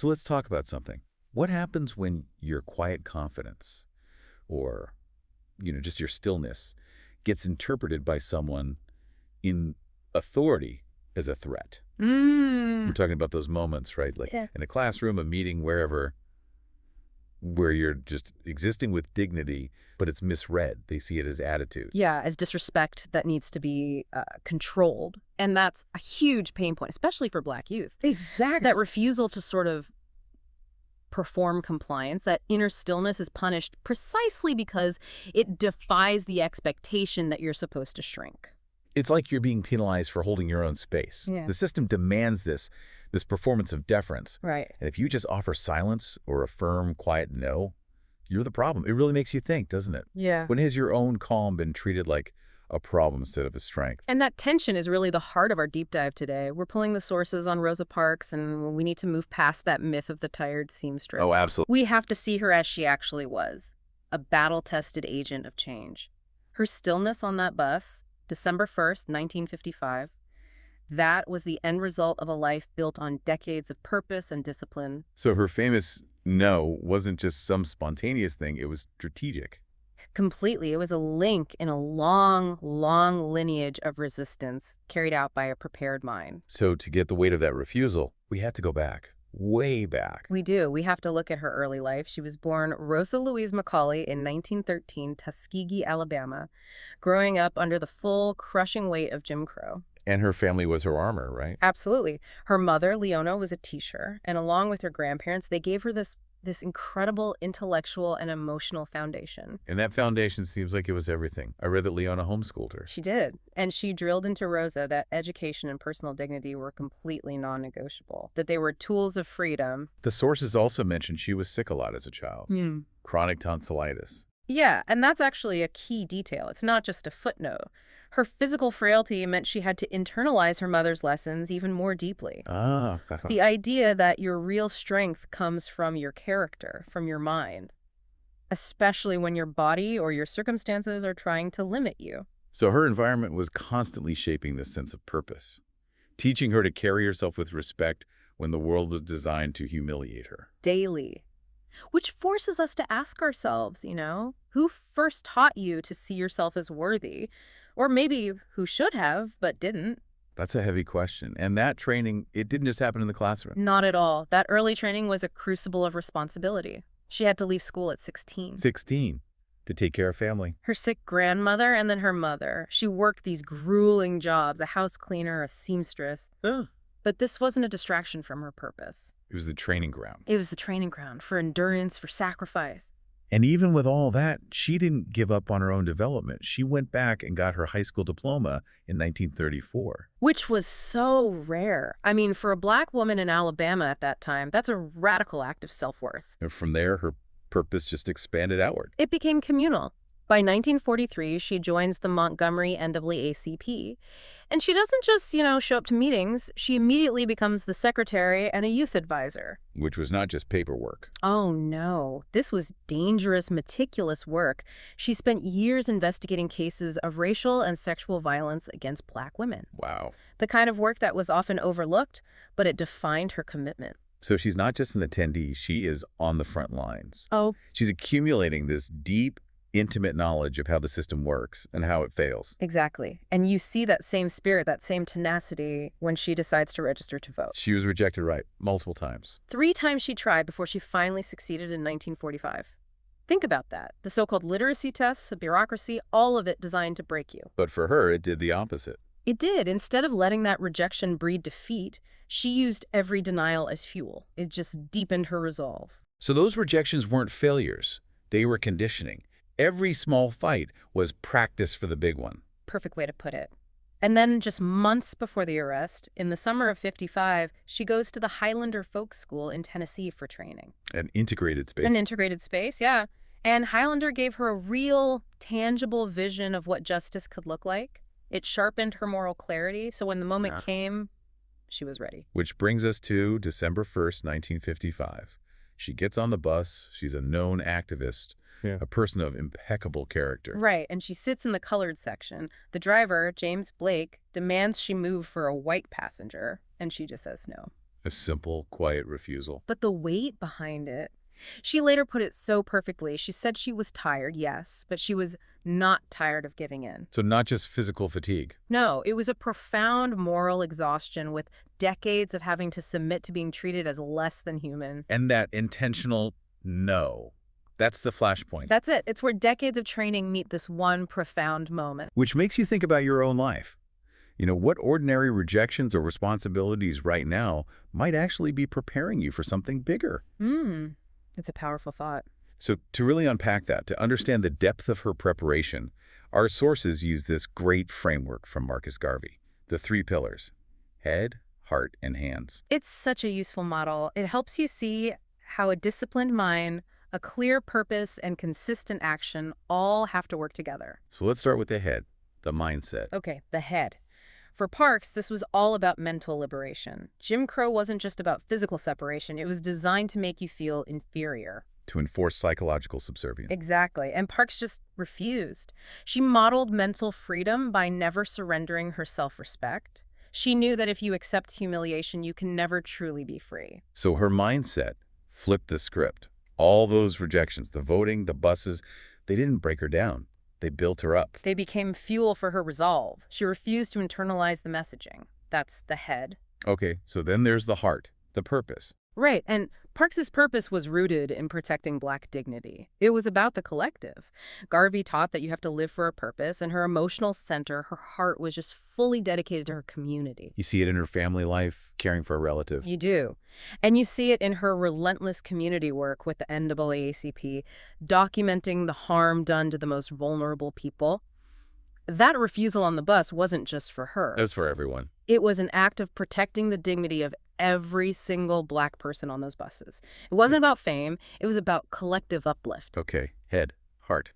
So let's talk about something. What happens when your quiet confidence or, just your stillness gets interpreted by someone in authority as a threat? We're talking about those moments, right? Like Yeah. in a classroom, a meeting, wherever, where you're just existing with dignity, but it's misread. They see it as attitude. Yeah, as disrespect that needs to be controlled. And that's a huge pain point, especially for Black youth. Exactly. That refusal to sort of perform compliance, that inner stillness is punished precisely because it defies the expectation that you're supposed to shrink. It's like you're being penalized for holding your own space. Yeah. The system demands this performance of deference. Right. And if you just offer silence or a firm, quiet no, you're the problem. It really makes you think, doesn't it? Yeah. When has your own calm been treated like a problem instead of a strength? And that tension is really the heart of our deep dive today. We're pulling the sources on Rosa Parks, and we need to move past that myth of the tired seamstress. Oh, absolutely. We have to see her as she actually was, a battle-tested agent of change. Her stillness on that bus, December 1st, 1955, that was the end result of a life built on decades of purpose and discipline. So her famous no wasn't just some spontaneous thing. It was strategic. Completely. It was a link in a long, long lineage of resistance carried out by a prepared mind. So to get the weight of that refusal, we had to go back, way back. We do. We have to look at her early life. She was born Rosa Louise McCauley in 1913, Tuskegee, Alabama, growing up under the full, crushing weight of Jim Crow. And her family was her armor, right? Absolutely. Her mother, Leona, was a teacher, and along with her grandparents, they gave her this incredible intellectual and emotional foundation. And that foundation seems like it was everything. I read that Leona homeschooled her. She did. And she drilled into Rosa that education and personal dignity were completely non-negotiable, that they were tools of freedom. The sources also mentioned she was sick a lot as a child. Chronic tonsillitis. Yeah, and that's actually a key detail. It's not just a footnote. Her physical frailty meant she had to internalize her mother's lessons even more deeply. The idea that your real strength comes from your character, from your mind, especially when your body or your circumstances are trying to limit you. So her environment was constantly shaping this sense of purpose, teaching her to carry herself with respect when the world was designed to humiliate her. Daily. Which forces us to ask ourselves, who first taught you to see yourself as worthy? Or maybe who should have, but didn't. That's a heavy question. And that training, it didn't just happen in the classroom. Not at all. That early training was a crucible of responsibility. She had to leave school at 16. 16, to take care of family. Her sick grandmother and then her mother. She worked these grueling jobs, a house cleaner, a seamstress. But this wasn't a distraction from her purpose. It was the training ground. It was the training ground for endurance, for sacrifice. And even with all that, she didn't give up on her own development. She went back and got her high school diploma in 1934. Which was so rare. I mean, for a Black woman in Alabama at that time, that's a radical act of self-worth. And from there, her purpose just expanded outward. It became communal. By 1943, she joins the Montgomery NAACP. And she doesn't just, show up to meetings. She immediately becomes the secretary and a youth advisor. Which was not just paperwork. Oh, no. This was dangerous, meticulous work. She spent years investigating cases of racial and sexual violence against Black women. Wow. The kind of work that was often overlooked, but it defined her commitment. So she's not just an attendee, she is on the front lines. Oh. She's accumulating this deep, intimate knowledge of how the system works and how it fails. Exactly. And you see that same spirit, that same tenacity when she decides to register to vote. She was rejected, right, multiple times. 3 times she tried before she finally succeeded in 1945. Think about that. The so-called literacy tests, the bureaucracy, all of it designed to break you. But for her, it did the opposite. It did. Instead of letting that rejection breed defeat, she used every denial as fuel. It just deepened her resolve. So those rejections weren't failures. They were conditioning. Every small fight was practice for the big one. Perfect way to put it. And then just months before the arrest, in the summer of '55, she goes to the Highlander Folk School in Tennessee for training. An integrated space. An integrated space, yeah. And Highlander gave her a real, tangible vision of what justice could look like. It sharpened her moral clarity, so when the moment came, she was ready. Which brings us to December 1st, 1955. She gets on the bus. She's a known activist. Yeah. A person of impeccable character. Right, and she sits in the colored section. The driver, James Blake, demands she move for a white passenger, and she just says no. A simple, quiet refusal. But the weight behind it. She later put it so perfectly. She said she was tired, yes, but she was not tired of giving in. So not just physical fatigue. No, it was a profound moral exhaustion with decades of having to submit to being treated as less than human. And that intentional no. That's the flashpoint. That's it. It's where decades of training meet this one profound moment. Which makes you think about your own life. What ordinary rejections or responsibilities right now might actually be preparing you for something bigger? It's a powerful thought. So to really unpack that, to understand the depth of her preparation, our sources use this great framework from Marcus Garvey, the 3 pillars: head, heart, and hands. It's such a useful model. It helps you see how a disciplined mind, a clear purpose, and consistent action all have to work together. So let's start with the head, the mindset. Okay, the head. For Parks, this was all about mental liberation. Jim Crow wasn't just about physical separation. It was designed to make you feel inferior. To enforce psychological subservience. Exactly. And Parks just refused. She modeled mental freedom by never surrendering her self-respect. She knew that if you accept humiliation, you can never truly be free. So her mindset flipped the script. All those rejections, the voting, the buses, they didn't break her down. They built her up. They became fuel for her resolve. She refused to internalize the messaging. That's the head. Okay, so then there's the heart, the purpose. Right, and Parks's purpose was rooted in protecting Black dignity. It was about the collective. Garvey taught that you have to live for a purpose, and her emotional center, her heart, was just fully dedicated to her community. You see it in her family life, caring for a relative. You do. And you see it in her relentless community work with the NAACP, documenting the harm done to the most vulnerable people. That refusal on the bus wasn't just for her. It was for everyone. It was an act of protecting the dignity of every single Black person on those buses. It wasn't about fame. It was about collective uplift. Okay, head, heart.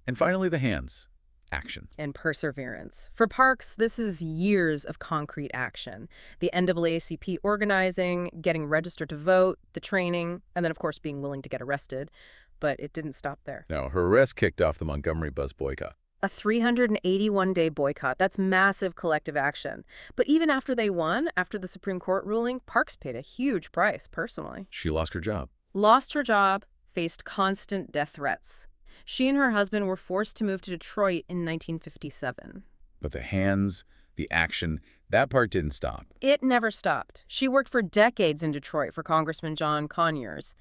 And finally, the hands. Action. And perseverance. For Parks, this is years of concrete action. The NAACP organizing, getting registered to vote, the training, and then, of course, being willing to get arrested. But it didn't stop there. No, her arrest kicked off the Montgomery bus boycott. A 381-day boycott. That's massive collective action. But even after they won, after the Supreme Court ruling, Parks paid a huge price personally. She lost her job. Lost her job, faced constant death threats. She and her husband were forced to move to Detroit in 1957. But the hands, the action, that part didn't stop. It never stopped. She worked for decades in Detroit for Congressman John Conyers.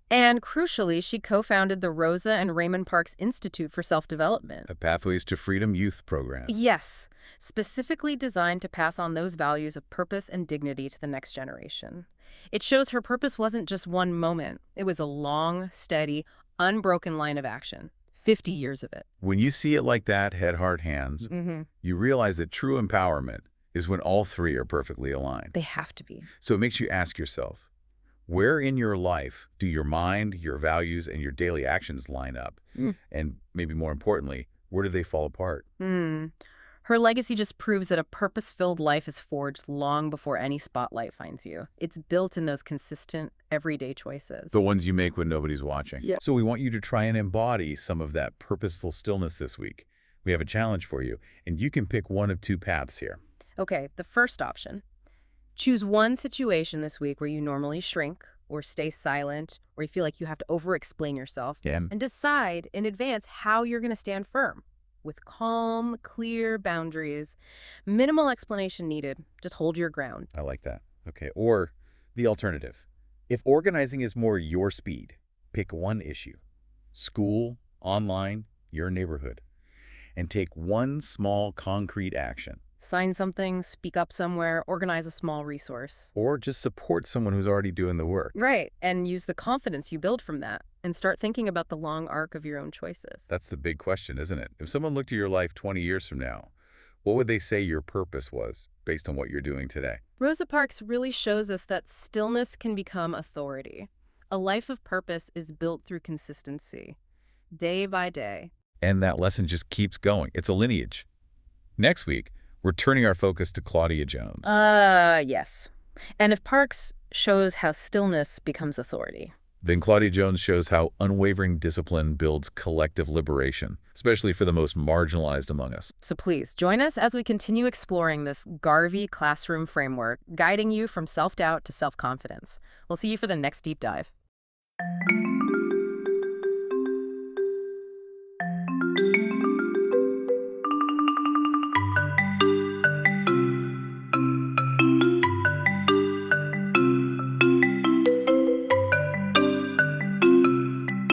And crucially, she co-founded the Rosa and Raymond Parks Institute for Self-Development. A Pathways to Freedom youth program. Yes, specifically designed to pass on those values of purpose and dignity to the next generation. It shows her purpose wasn't just one moment. It was a long, steady, unbroken line of action. 50 years of it. When you see it like that, head, heart, hands, you realize that true empowerment is when all 3 are perfectly aligned. They have to be. So it makes you ask yourself, where in your life do your mind, your values, and your daily actions line up? And maybe more importantly, where do they fall apart? Her legacy just proves that a purpose-filled life is forged long before any spotlight finds you. It's built in those consistent, everyday choices. The ones you make when nobody's watching. Yeah. So we want you to try and embody some of that purposeful stillness this week. We have a challenge for you, and you can pick one of 2 paths here. Okay, the first option. Choose one situation this week where you normally shrink or stay silent or you feel like you have to over-explain yourself and decide in advance how you're going to stand firm with calm, clear boundaries. Minimal explanation needed. Just hold your ground. I like that. Okay, or the alternative. If organizing is more your speed, pick one issue. School, online, your neighborhood. And take one small concrete action. Sign something, speak up somewhere, organize a small resource. Or just support someone who's already doing the work. Right, and use the confidence you build from that and start thinking about the long arc of your own choices. That's the big question, isn't it? If someone looked at your life 20 years from now, what would they say your purpose was based on what you're doing today? Rosa Parks really shows us that stillness can become authority. A life of purpose is built through consistency, day by day. And that lesson just keeps going. It's a lineage. Next week, we're turning our focus to Claudia Jones. Yes. And if Parks shows how stillness becomes authority, Then Claudia Jones shows how unwavering discipline builds collective liberation, especially for the most marginalized among us. So please, join us as we continue exploring this Garvey classroom framework, guiding you from self-doubt to self-confidence. We'll see you for the next deep dive.